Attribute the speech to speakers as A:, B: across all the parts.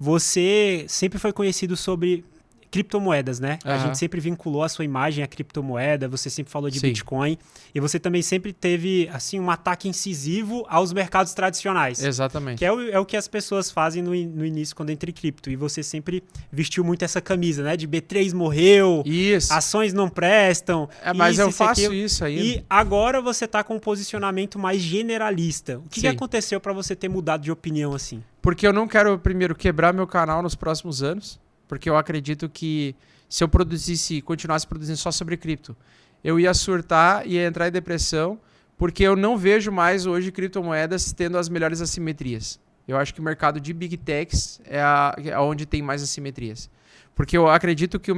A: você sempre foi conhecido sobre criptomoedas, né? A gente sempre vinculou a sua imagem à criptomoeda, você sempre falou de Bitcoin, e você também sempre teve, assim, um ataque incisivo aos mercados tradicionais.
B: Exatamente.
A: Que é o que as pessoas fazem no início quando entra em cripto, e você sempre vestiu muito essa camisa, né? De B3 morreu, ações não prestam.
B: Mas eu faço isso ainda.
A: E agora você tá com um posicionamento mais generalista. O que aconteceu para você ter mudado de opinião assim?
B: Porque eu não quero, primeiro, quebrar meu canal nos próximos anos. Porque eu acredito que se eu continuasse produzindo só sobre cripto, eu ia surtar, ia entrar em depressão, porque eu não vejo mais hoje criptomoedas tendo as melhores assimetrias. Eu acho que o mercado de Big Techs é onde tem mais assimetrias. Porque eu acredito que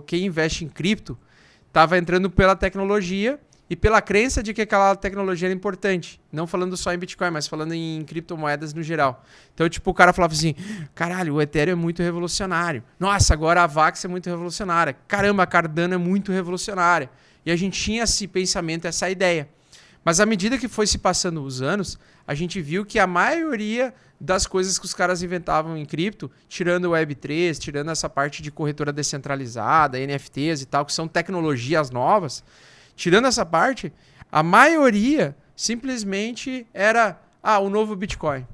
B: quem investe em cripto estava entrando pela tecnologia e pela crença de que aquela tecnologia era importante. Não falando só em Bitcoin, mas falando em criptomoedas no geral. Então, tipo, o cara falava assim, caralho, o Ethereum é muito revolucionário. Nossa, agora a Vax é muito revolucionária. Caramba, a Cardano é muito revolucionária. E a gente tinha esse pensamento, essa ideia. Mas à medida que foi se passando os anos, a gente viu que a maioria das coisas que os caras inventavam em cripto, tirando o Web3, tirando essa parte de corretora descentralizada, NFTs e tal, que são tecnologias novas, tirando essa parte, a maioria simplesmente era o novo Bitcoin.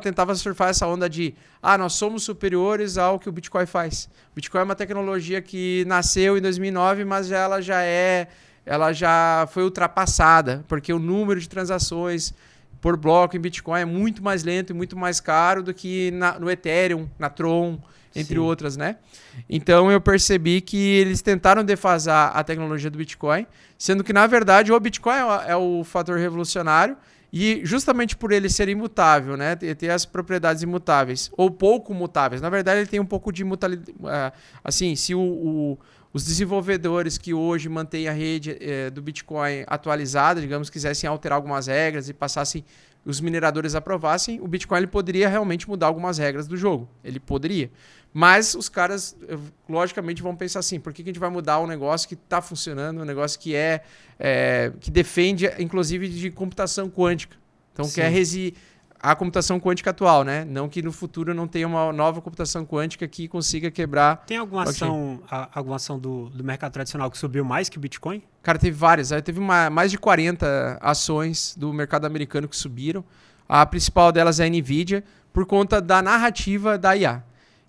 B: Tentava surfar essa onda de nós somos superiores ao que o Bitcoin faz. O Bitcoin é uma tecnologia que nasceu em 2009, mas ela já foi ultrapassada, porque o número de transações por bloco em Bitcoin é muito mais lento e muito mais caro do que no Ethereum, na Tron, entre outras, né? Então eu percebi que eles tentaram defasar a tecnologia do Bitcoin, sendo que, na verdade, o Bitcoin é o fator revolucionário e justamente por ele ser imutável, né? Ter as propriedades imutáveis ou pouco mutáveis. Na verdade, ele tem um pouco de mutabilidade. Assim, se os desenvolvedores que hoje mantêm a rede do Bitcoin atualizada, digamos, quisessem alterar algumas regras e passassem, os mineradores aprovassem, o Bitcoin ele poderia realmente mudar algumas regras do jogo. Ele poderia. Mas os caras, logicamente, vão pensar assim, por que a gente vai mudar um negócio que está funcionando, um negócio que que defende, inclusive, de computação quântica. Então, quer a computação quântica atual, né? Não que no futuro não tenha uma nova computação quântica que consiga quebrar...
A: Tem alguma ação do mercado tradicional que subiu mais que o Bitcoin?
B: Cara, teve várias. Teve mais de 40 ações do mercado americano que subiram. A principal delas é a NVIDIA, por conta da narrativa da IA.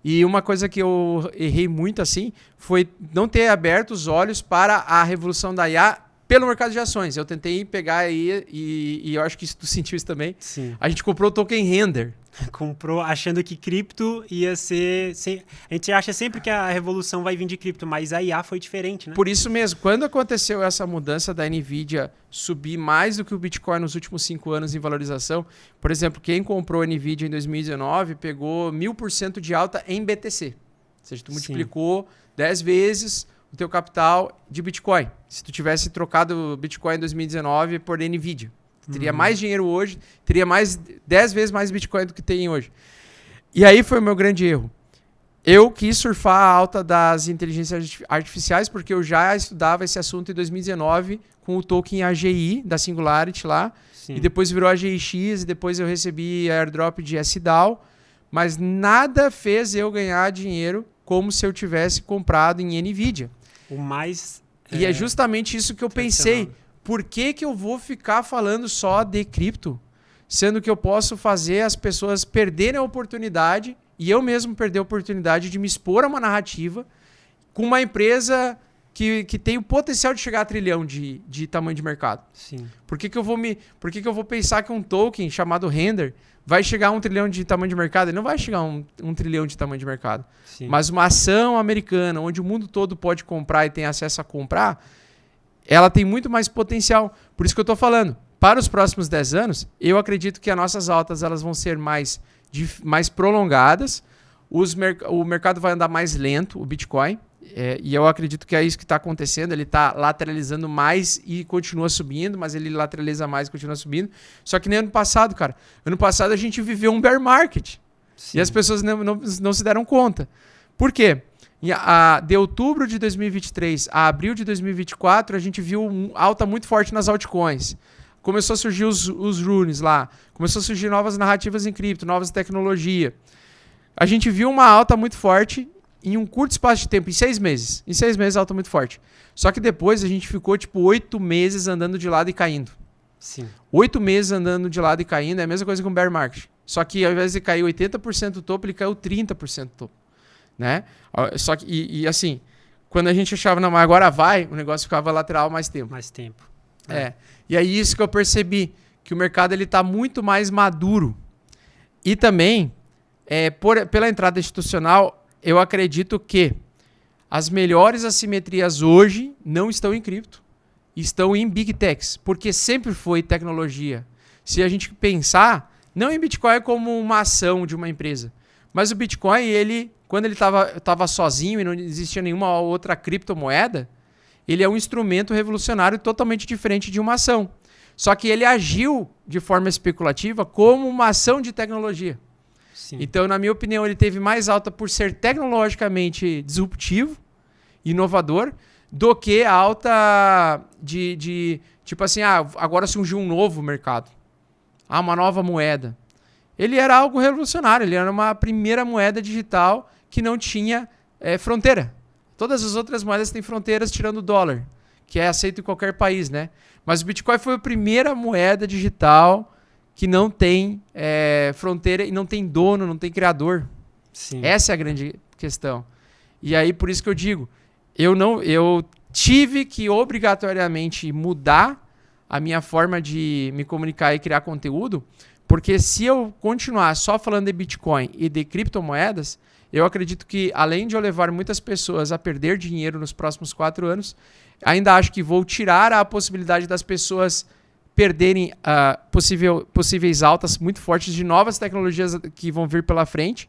B: E uma coisa que eu errei muito assim foi não ter aberto os olhos para a revolução da IA pelo mercado de ações. Eu tentei pegar aí e eu acho que tu sentiu isso também.
A: Sim.
B: A gente comprou o token Render.
A: Comprou achando que cripto ia ser... A gente acha sempre que a revolução vai vir de cripto, mas a IA foi diferente, né?
B: Por isso mesmo, quando aconteceu essa mudança da NVIDIA subir mais do que o Bitcoin nos últimos 5 anos em valorização, por exemplo, quem comprou a NVIDIA em 2019 pegou 1000% de alta em BTC. Ou seja, tu multiplicou 10 vezes o teu capital de Bitcoin. Se tu tivesse trocado o Bitcoin em 2019 por NVIDIA. Teria mais dinheiro hoje, teria 10 vezes mais Bitcoin do que tem hoje. E aí foi o meu grande erro. Eu quis surfar a alta das inteligências artificiais, porque eu já estudava esse assunto em 2019 com o token AGI da Singularity lá. Sim. E depois virou AGIX, e depois eu recebi airdrop de SDAO. Mas nada fez eu ganhar dinheiro como se eu tivesse comprado em NVIDIA.
A: O mais...
B: E é justamente isso que eu pensei. Por que eu vou ficar falando só de cripto? Sendo que eu posso fazer as pessoas perderem a oportunidade e eu mesmo perder a oportunidade de me expor a uma narrativa com uma empresa que tem o potencial de chegar a trilhão de tamanho de mercado.
A: Sim.
B: Por que eu vou pensar que um token chamado Render vai chegar a 1 trilhão de tamanho de mercado? Ele não vai chegar a 1 trilhão de tamanho de mercado.
A: Sim.
B: Mas uma ação americana, onde o mundo todo pode comprar e tem acesso a comprar, ela tem muito mais potencial. Por isso que eu estou falando. Para os próximos 10 anos, eu acredito que as nossas altas elas vão ser mais prolongadas. O mercado vai andar mais lento, o Bitcoin. E eu acredito que é isso que está acontecendo. Ele está lateralizando mais e continua subindo, mas ele lateraliza mais e continua subindo. Só que nem ano passado, cara. Ano passado a gente viveu um bear market. Sim. E as pessoas não se deram conta. Por quê? De outubro de 2023 a abril de 2024, a gente viu alta muito forte nas altcoins. Começou a surgir os runes lá. Começou a surgir novas narrativas em cripto, novas tecnologias. A gente viu uma alta muito forte em um curto espaço de tempo, em 6 meses. Em 6 meses, alta muito forte. Só que depois a gente ficou, 8 meses andando de lado e caindo.
A: Sim.
B: 8 meses andando de lado e caindo é a mesma coisa que um bear market. Só que ao invés de cair 80% do topo, ele caiu 30% do topo. Né? Só que, e assim, quando a gente achava, não, mas agora vai, o negócio ficava lateral mais tempo.
A: Mais tempo.
B: E aí isso que eu percebi, que o mercado está muito mais maduro. E também, pela entrada institucional, eu acredito que as melhores assimetrias hoje não estão em cripto, estão em Big Techs, porque sempre foi tecnologia. Se a gente pensar, não em Bitcoin como uma ação de uma empresa, mas o Bitcoin, quando ele estava sozinho e não existia nenhuma outra criptomoeda, ele é um instrumento revolucionário totalmente diferente de uma ação. Só que ele agiu de forma especulativa como uma ação de tecnologia. Sim. Então, na minha opinião, ele teve mais alta por ser tecnologicamente disruptivo, inovador, do que a alta de tipo assim, agora surgiu um novo mercado. Uma nova moeda. Ele era algo revolucionário, ele era uma primeira moeda digital que não tinha fronteira. Todas as outras moedas têm fronteiras tirando o dólar, que é aceito em qualquer país, né? Mas o Bitcoin foi a primeira moeda digital que não tem fronteira e não tem dono, não tem criador. Sim. Essa é a grande questão. E aí, por isso que eu digo, eu tive que obrigatoriamente mudar a minha forma de me comunicar e criar conteúdo, porque se eu continuar só falando de Bitcoin e de criptomoedas, eu acredito que, além de eu levar muitas pessoas a perder dinheiro nos próximos 4 anos, ainda acho que vou tirar a possibilidade das pessoas perderem possíveis altas muito fortes de novas tecnologias que vão vir pela frente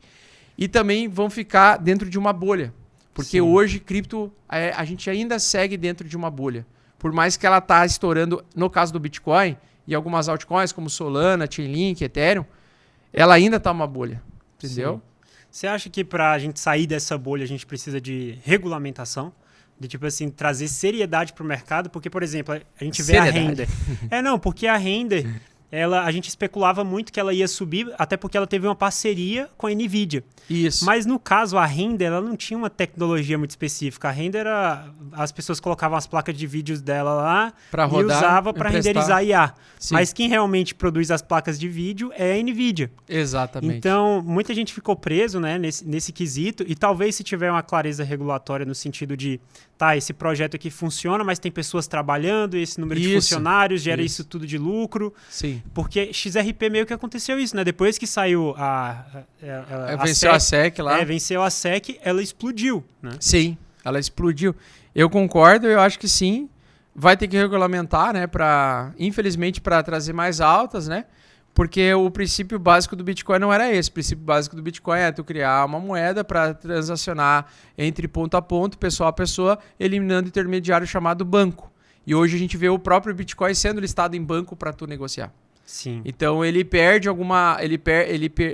B: e também vão ficar dentro de uma bolha. Porque hoje, cripto, a gente ainda segue dentro de uma bolha. Por mais que ela está estourando, no caso do Bitcoin, e algumas altcoins como Solana, Chainlink, Ethereum, ela ainda está uma bolha. Entendeu?
A: Sim. Você acha que para a gente sair dessa bolha, a gente precisa de regulamentação? De, tipo assim, trazer seriedade para o mercado? Porque, por exemplo, a gente vê a renda. Porque a renda, a gente especulava muito que ela ia subir, até porque ela teve uma parceria com a NVIDIA.
B: Isso.
A: Mas, no caso, a renda, ela não tinha uma tecnologia muito específica. A renda era... As pessoas colocavam as placas de vídeos dela lá e usava para renderizar IA. Sim. Mas quem realmente produz as placas de vídeo é a NVIDIA.
B: Exatamente.
A: Então, muita gente ficou preso, né, nesse quesito. E talvez se tiver uma clareza regulatória no sentido de... esse projeto aqui funciona, mas tem pessoas trabalhando, esse número de funcionários gera isso tudo de lucro.
B: Sim.
A: Porque XRP meio que aconteceu isso, né? Depois que saiu
B: venceu a SEC lá.
A: Venceu a SEC, ela explodiu, né?
B: Sim, ela explodiu. Eu concordo, eu acho que sim. Vai ter que regulamentar, né? Infelizmente, para trazer mais altas, né? Porque o princípio básico do Bitcoin não era esse. O princípio básico do Bitcoin é tu criar uma moeda para transacionar entre ponto a ponto, pessoa a pessoa, eliminando o intermediário chamado banco. E hoje a gente vê o próprio Bitcoin sendo listado em banco para tu negociar.
A: Sim.
B: Então ele perde alguma...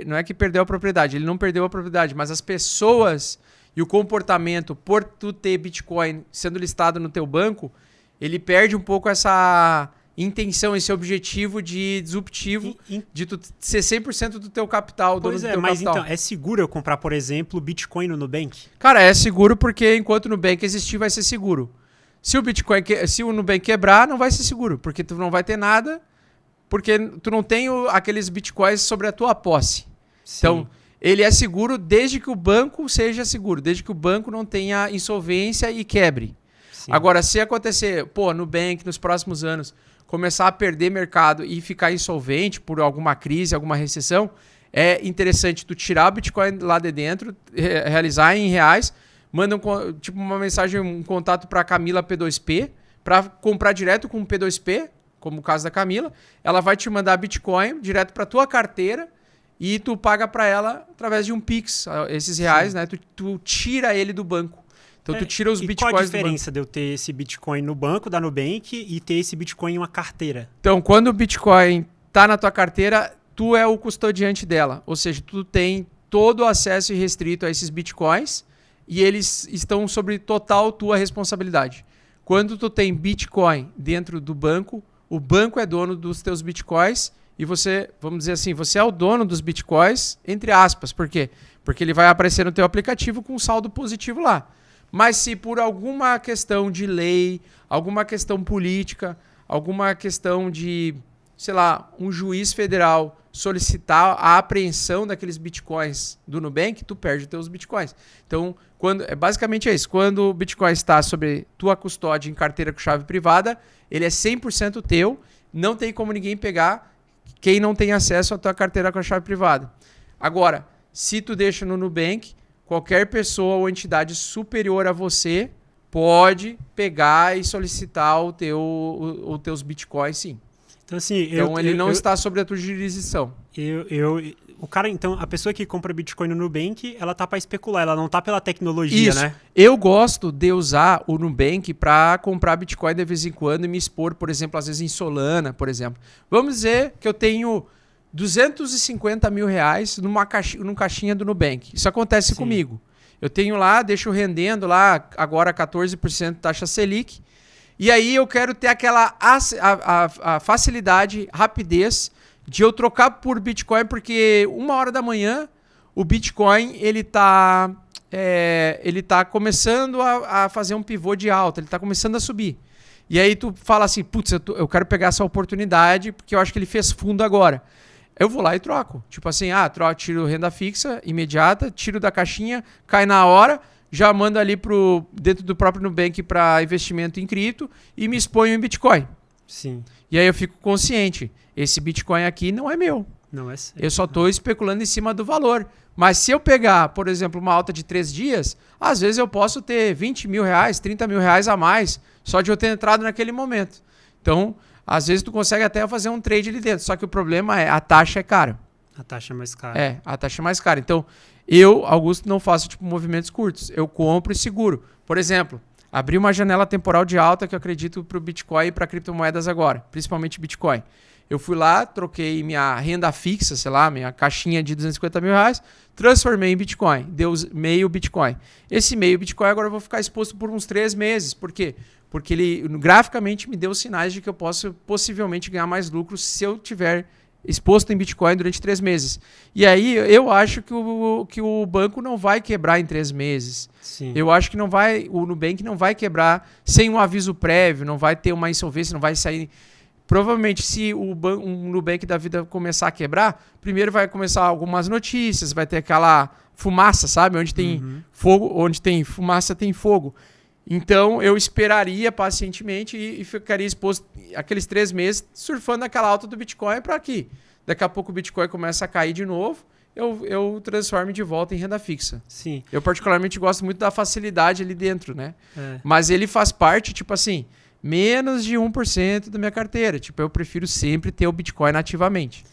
B: não é que perdeu a propriedade, ele não perdeu a propriedade, mas as pessoas e o comportamento por tu ter Bitcoin sendo listado no teu banco, ele perde um pouco essa... intenção, esse objetivo de disruptivo, de tu ser 100% do teu capital, dono do teu
A: mas
B: capital.
A: Então, é seguro eu comprar, por exemplo, Bitcoin no Nubank?
B: Cara, é seguro porque enquanto o Nubank existir, vai ser seguro. Se o Nubank quebrar, não vai ser seguro, porque tu não vai ter nada, porque tu não tem aqueles Bitcoins sobre a tua posse. Sim. Então, ele é seguro desde que o banco seja seguro, desde que o banco não tenha insolvência e quebre. Sim. Agora, se acontecer, Nubank nos próximos anos começar a perder mercado e ficar insolvente por alguma crise, alguma recessão, é interessante tu tirar o Bitcoin lá de dentro, realizar em reais, manda uma mensagem, um contato para a Camila P2P, para comprar direto com o P2P, como o caso da Camila, ela vai te mandar Bitcoin direto para tua carteira e tu paga para ela através de um Pix, esses reais, né? Tu tira ele do banco. Então tu tira os Bitcoins.
A: Qual a diferença de eu ter esse Bitcoin no banco da Nubank e ter esse Bitcoin em uma carteira?
B: Então, quando o Bitcoin tá na tua carteira, tu é o custodiante dela. Ou seja, tu tem todo o acesso irrestrito a esses Bitcoins e eles estão sobre total tua responsabilidade. Quando tu tem Bitcoin dentro do banco, o banco é dono dos teus Bitcoins e você, vamos dizer assim, você é o dono dos bitcoins, entre aspas. Por quê? Porque ele vai aparecer no teu aplicativo com um saldo positivo lá. Mas se por alguma questão de lei, alguma questão política, alguma questão de, sei lá, um juiz federal solicitar a apreensão daqueles bitcoins do Nubank, tu perde os teus bitcoins. Então, basicamente é isso. Quando o bitcoin está sob tua custódia em carteira com chave privada, ele é 100% teu, não tem como ninguém pegar quem não tem acesso à tua carteira com a chave privada. Agora, se tu deixa no Nubank, qualquer pessoa ou entidade superior a você pode pegar e solicitar os teus bitcoins, sim.
A: Então, assim,
B: ele não está sobre a tua jurisdição.
A: O cara, então, a pessoa que compra Bitcoin no Nubank, ela tá para especular, ela não tá pela tecnologia,
B: isso,
A: né?
B: Eu gosto de usar o Nubank para comprar Bitcoin de vez em quando e me expor, por exemplo, às vezes em Solana, por exemplo. Vamos dizer que eu tenho 250 mil reais numa caixinha do Nubank. Isso acontece comigo. Eu tenho lá, deixo rendendo lá, agora 14% taxa Selic. E aí eu quero ter aquela a facilidade, rapidez de eu trocar por Bitcoin, porque 1h da manhã o Bitcoin ele tá começando a fazer um pivô de alta, ele está começando a subir. E aí tu fala assim, putz, eu quero pegar essa oportunidade porque eu acho que ele fez fundo agora. Eu vou lá e troco. Tipo assim, tiro renda fixa imediata, tiro da caixinha, cai na hora, já mando ali dentro do próprio Nubank para investimento em cripto e me exponho em Bitcoin.
A: Sim.
B: E aí eu fico consciente, esse Bitcoin aqui não é meu.
A: Não é certo.
B: Eu só estou especulando em cima do valor. Mas se eu pegar, por exemplo, uma alta de 3 dias, às vezes eu posso ter 20 mil reais, 30 mil reais a mais, só de eu ter entrado naquele momento. Então, às vezes tu consegue até fazer um trade ali dentro. Só que o problema é, a taxa é cara.
A: A taxa é mais cara.
B: É, a taxa é mais cara. Então, eu, Augusto, não faço movimentos curtos. Eu compro e seguro. Por exemplo, abri uma janela temporal de alta que eu acredito para o Bitcoin e para criptomoedas agora, principalmente Bitcoin. Eu fui lá, troquei minha renda fixa, sei lá, minha caixinha de 250 mil reais, transformei em Bitcoin, deu meio Bitcoin. Esse meio Bitcoin agora eu vou ficar exposto por uns 3 meses. Por quê? Porque ele graficamente me deu sinais de que eu posso possivelmente ganhar mais lucro se eu tiver exposto em Bitcoin durante 3 meses. E aí eu acho que o banco não vai quebrar em 3 meses.
A: Sim.
B: Eu acho que o Nubank não vai quebrar sem um aviso prévio, não vai ter uma insolvência, não vai sair. Provavelmente, se um Nubank da vida começar a quebrar, primeiro vai começar algumas notícias, vai ter aquela fumaça, sabe? Onde tem fogo, onde tem fumaça, tem fogo. Então, eu esperaria pacientemente e ficaria exposto aqueles 3 meses surfando aquela alta do Bitcoin para que daqui a pouco o Bitcoin começa a cair de novo, eu transforme de volta em renda fixa.
A: Sim.
B: Eu particularmente gosto muito da facilidade ali dentro, né?
A: É.
B: Mas ele faz parte, tipo assim, menos de 1% da minha carteira. Tipo, eu prefiro sempre ter o Bitcoin ativamente.